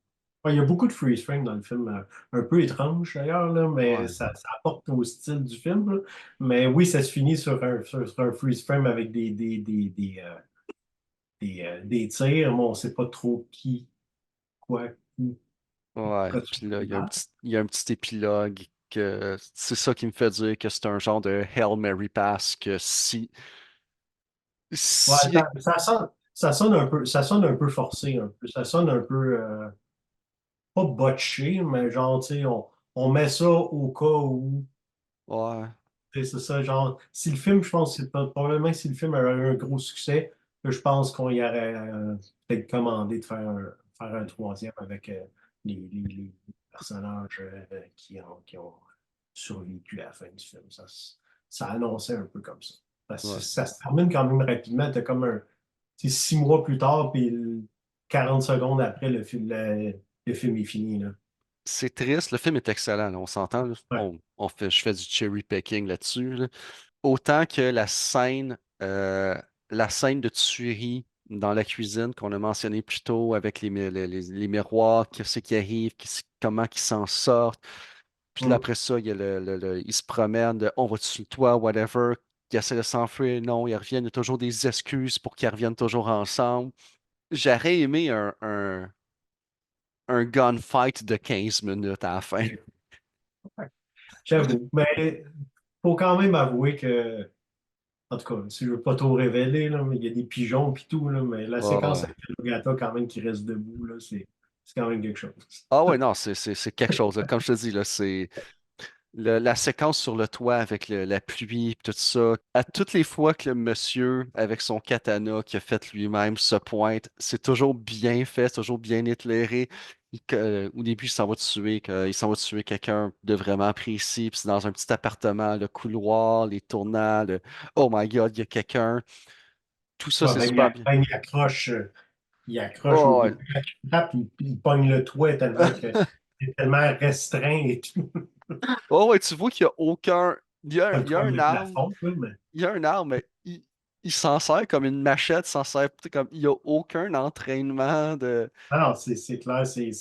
Ouais, il y a beaucoup de freeze frame dans le film, un peu étrange d'ailleurs, là, mais Ouais. ça apporte au style du film, là. Mais oui, ça se finit sur un freeze frame avec des tirs. Bon, on ne sait pas trop qui, quoi, où, Ouais, pourquoi tu puis là, fais mal. il y a un petit épilogue que c'est ça qui me fait dire que c'est un genre de Hail Mary pass que Ouais, si, ça sonne un peu forcé, un peu. Ça sonne un peu, pas botché, mais genre, tu sais, on met ça au cas où. ouais, C'est ça, genre, si le film, je pense, probablement si le film avait eu un gros succès, je pense qu'on y aurait peut-être commandé de faire un troisième avec les personnages qui ont survécu à la fin du film. Ça annonçait un peu comme ça. Parce que ouais. ça se termine quand même rapidement. T'as comme tu sais, 6 mois plus tard, puis 40 secondes après, le film est fini, là. C'est triste, le film est excellent, là, on s'entend, là. Ouais. Je fais du cherry picking là-dessus, là. Autant que la scène de tuerie dans la cuisine qu'on a mentionné plus tôt avec les miroirs, qu'est-ce qui arrive, comment ils s'en sortent. Puis là, Mm. après ça, il y a ils se promènent on va dessus le toit, whatever. Ils essaient de s'enfuir, non, ils reviennent, il y a toujours des excuses pour qu'ils reviennent toujours ensemble. J'aurais aimé un gunfight de 15 minutes à la fin. J'avoue. Mais faut quand même avouer que, en tout cas, si je veux pas trop révéler, là, mais il y a des pigeons et tout, là, mais la séquence Ouais. avec le gâteau quand même qui reste debout, là, c'est quand même quelque chose. Ah ouais, non, c'est quelque chose, là. Comme je te dis, là, c'est la séquence sur le toit avec la pluie, pis tout ça. À toutes les fois que le monsieur, avec son katana qu'il a fait lui-même, se pointe, c'est toujours bien fait, toujours bien éclairé. Au début, il s'en va tuer quelqu'un de vraiment précis, puis c'est dans un petit appartement, le couloir, les tournants, Oh my God, il y a quelqu'un. Tout ça, Ouais, c'est super bien. même il accroche au Oh, début, quand il frappe, il pogne le toit tellement que c'est tellement restreint et tout. oh ouais, tu vois qu'il y a aucun. Pas le Il y a toit, un le arme. plafond, là, mais Il y a un arme, mais il s'en sert comme une machette, s'en sert tu sais, comme il n'y a aucun entraînement de. non, c'est clair, c'est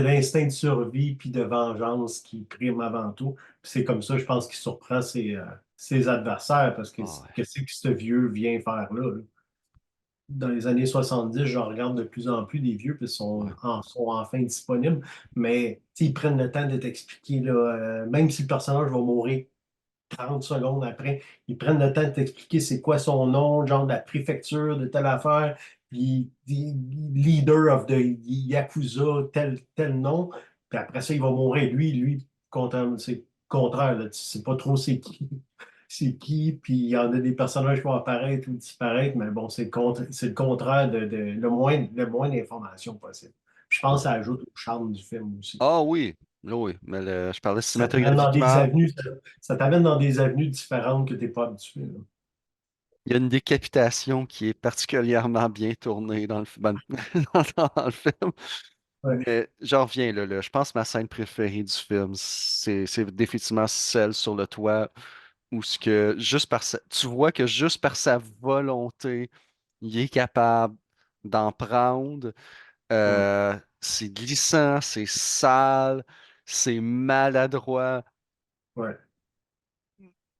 l'instinct de survie puis de vengeance qui prime avant tout. Puis c'est comme ça, je pense, qu'il surprend ses adversaires parce que Ah ouais. qu'est-ce que ce vieux vient faire là, là? Dans les années 70, j'en regarde de plus en plus des vieux, puis Ouais. sont enfin disponibles, mais tu sais, ils prennent le temps de t'expliquer, là, même si le personnage va mourir 30 secondes après, ils prennent le temps de t'expliquer c'est quoi son nom, genre de la préfecture de telle affaire, puis leader of the Yakuza, tel nom, puis après ça, il va mourir. Lui, c'est le contraire, là, tu sais pas trop c'est qui, puis il y en a des personnages qui vont apparaître ou disparaître, mais bon, c'est le contraire le moins d'informations possible. Puis je pense que Ouais. ça ajoute au charme du film aussi. Ah oui, oui, mais je parlais Ça t'amène dans des cinématographiquement. avenues, ça t'amène dans des avenues différentes que tu n'es pas habitué, là. Il y a une décapitation qui est particulièrement bien tournée dans le film. Ouais. Mais j'en reviens là. Je pense que ma scène préférée du film, c'est définitivement celle sur le toit où tu vois que juste par sa volonté, il est capable d'en prendre. Mm. C'est glissant, c'est sale, c'est maladroit, Ouais.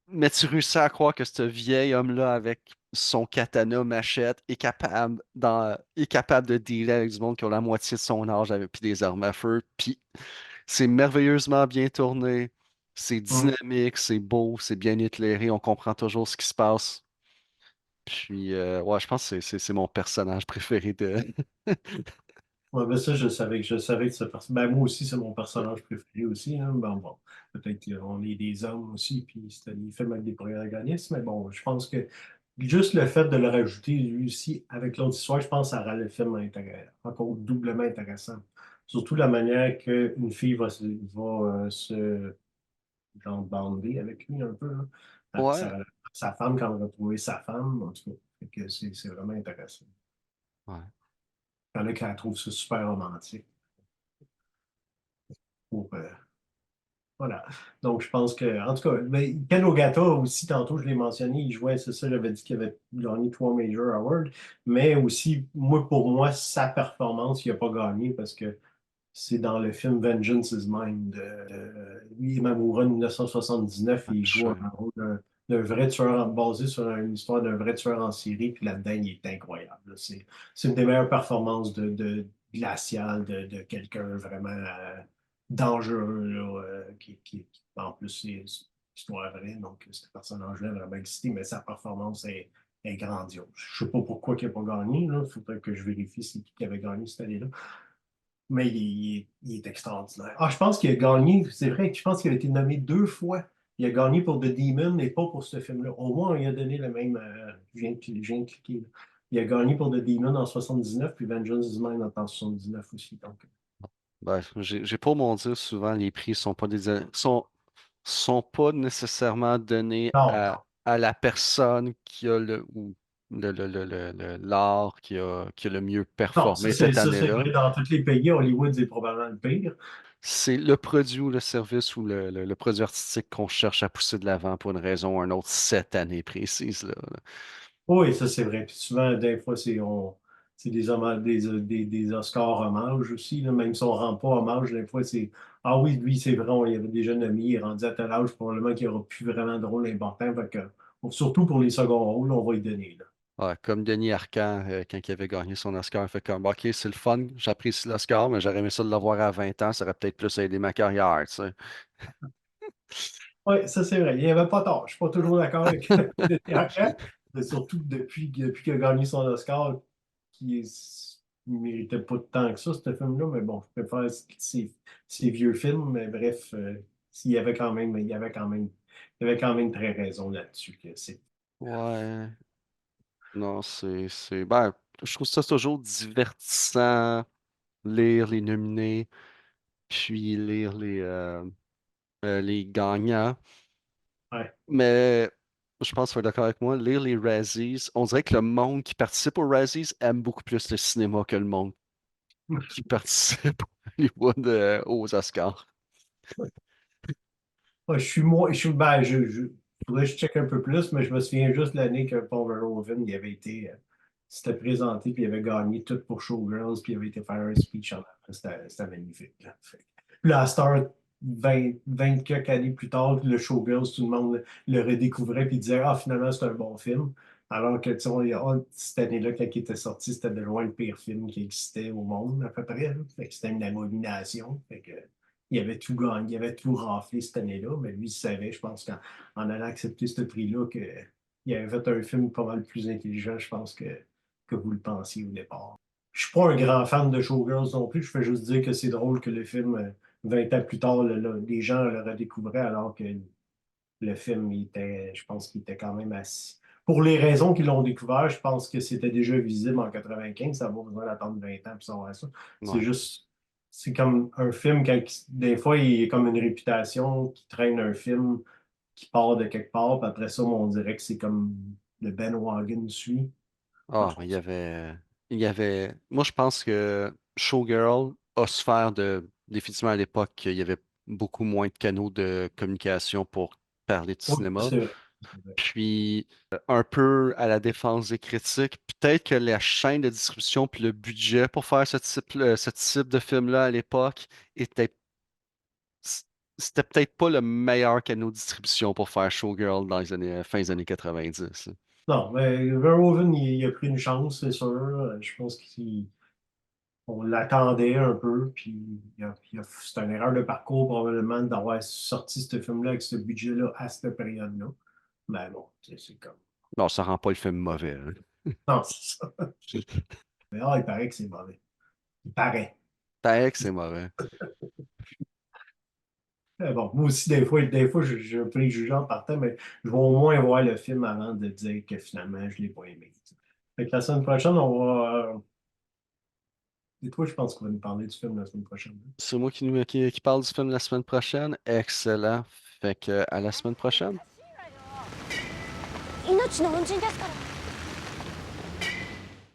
mais tu réussis à croire que ce vieil homme-là, avec son katana machette, est capable de dealer avec du monde qui a la moitié de son âge avec puis des armes à feu. Puis c'est merveilleusement bien tourné, c'est Mm. dynamique, c'est beau, c'est bien éclairé, on comprend toujours ce qui se passe. Puis, ouais, je pense que c'est mon personnage préféré de. Ouais, ben ça, je savais que ben, moi aussi, c'est mon personnage préféré aussi, hein. Bon, peut-être qu'on est des hommes aussi, puis c'était des films avec des protagonistes, mais bon, je pense que juste le fait de le rajouter, lui aussi, avec l'autre histoire, je pense que ça rend le film encore doublement intéressant. Surtout la manière qu'une fille va se genre, bander avec lui un peu, là. Ouais, Sa femme, quand elle va retrouver sa femme, en tout cas. Fait que c'est vraiment intéressant. ouais, Il y en a qui la trouvent ça super romantique. Pour, voilà. Donc, je pense que, en tout cas, ben, Ken Ogata aussi, tantôt, je l'ai mentionné, il jouait, c'est ça, j'avais dit qu'il avait gagné 3 Major Awards, mais aussi, pour moi, sa performance, il n'a pas gagné parce que c'est dans le film Vengeance is Mine de Imamura de 1979 et il joue je, un rôle d'un vrai tueur basé sur une histoire d'un vrai tueur en série, puis là-dedans, il est incroyable, là. C'est une des meilleures performances de glacial de quelqu'un vraiment dangereux, là, en plus, c'est une histoire vraie, donc ce personnage-là est vraiment excité, mais sa performance est grandiose. Je ne sais pas pourquoi il n'a pas gagné, il faudrait que je vérifie c'est qui avait gagné cette année-là. Mais il est extraordinaire. Ah, je pense qu'il a gagné, c'est vrai que je pense qu'il a été nommé 2 fois. Il a gagné pour The Demon et pas pour ce film-là. Au moins, il a donné le même. Je viens de cliquer, là. Il a gagné pour The Demon en 79, puis Vengeance is Mine en 79 aussi. Donc, ben, j'ai pour mon dire souvent, les prix sont pas nécessairement donnés non, non. à la personne qui a ou l'art qui a le mieux Non, performé cette ça, c'est année-là. vrai dans tous les pays. Hollywood, c'est probablement le pire. C'est le produit ou le service ou le produit artistique qu'on cherche à pousser de l'avant pour une raison ou une autre cette année précise, là. Oui, ça c'est vrai. Puis souvent, des fois, c'est des Oscars hommages aussi, là. Même si on ne rend pas hommage, des fois, c'est ah oui, lui, c'est vrai, il y avait déjà nommé, il est rendu à tel âge, probablement qu'il n'y aura plus vraiment de rôle important. Fait que, surtout pour les seconds rôles, on va y donner, là. Ouais, comme Denis Arcand, quand il avait gagné son Oscar, il fait comme, OK, c'est le fun, j'apprécie l'Oscar, mais j'aurais aimé ça de l'avoir à 20 ans, ça aurait peut-être plus aidé ma carrière, tu sais. Oui, ça c'est vrai. Il n'y avait pas tort. Je ne suis pas toujours d'accord avec Denis Arcand, mais surtout depuis qu'il a gagné son Oscar, il ne méritait pas tant que ça, ce film-là. Mais bon, je préfère ses vieux films. Mais bref, il y avait quand même très raison là-dessus. Ouais, non, ben, je trouve ça toujours divertissant, lire les nominés, puis lire les gagnants. Ouais. Mais je pense que tu vas être d'accord avec moi, lire les Razzies, on dirait que le monde qui participe aux Razzies aime beaucoup plus le cinéma que le monde qui participe à Hollywood, aux Oscars. Ouais, ben, faudrait que je check un peu plus, mais je me souviens juste de l'année que Paul Verhoeven, s'était présenté, puis il avait gagné tout pour Showgirls, puis il avait été faire un speech en après. C'était magnifique, là. Puis là, à Star, 20 quelques années plus tard, le Showgirls, tout le monde le redécouvrait, puis disait, ah, finalement, c'est un bon film. Alors que, tu sais, cette année-là, quand il était sorti, c'était de loin le pire film qui existait au monde, à peu près, là. Fait que c'était une abomination. Fait que, il avait tout gagné, il avait tout raflé cette année-là, mais lui, il savait, je pense, qu'en allant accepter ce prix-là, qu'il avait fait un film pas mal plus intelligent, je pense, que vous le pensiez au départ. Je suis pas un grand fan de Showgirls non plus, je fais juste dire que c'est drôle que le film, 20 ans plus tard, les gens le redécouvraient alors que le film, je pense qu'il était quand même assez. Pour les raisons qu'ils l'ont découvert, je pense que c'était déjà visible en 95. Ça va besoin d'attendre 20 ans pour savoir ça. C'est Ouais. juste, c'est comme un film, des fois, il y a comme une réputation qui traîne un film qui part de quelque part, puis après ça, on dirait que c'est comme le bandwagon suit. Moi, je Ah, trouve ça. moi je pense que Showgirl a souffert définitivement à l'époque, il y avait beaucoup moins de canaux de communication pour parler de Oui, cinéma. c'est vrai. Puis, un peu à la défense des critiques, peut-être que la chaîne de distribution puis le budget pour faire ce type de film-là à l'époque était, c'était peut-être pas le meilleur canal de distribution pour faire Showgirl dans les fin des années 90, là. Non, mais Verhoeven, il a pris une chance, c'est sûr. Je pense qu'on l'attendait un peu, puis c'est une erreur de parcours probablement d'avoir sorti ce film-là avec ce budget-là à cette période-là. Mais bon, c'est comme. Non, ça rend pas le film mauvais, hein. Non, c'est ça. Mais il paraît que c'est mauvais. Il paraît. Paraît que c'est mauvais. Bon, moi aussi, des fois, j'ai un préjugé en partant, mais je vais au moins voir le film avant de dire que finalement, je ne l'ai pas aimé. Fait que la semaine prochaine, on va. Et toi, je pense qu'on va nous parler du film la semaine prochaine. C'est moi qui parle du film la semaine prochaine. Excellent. Fait que à la semaine prochaine. 命の恩人ですから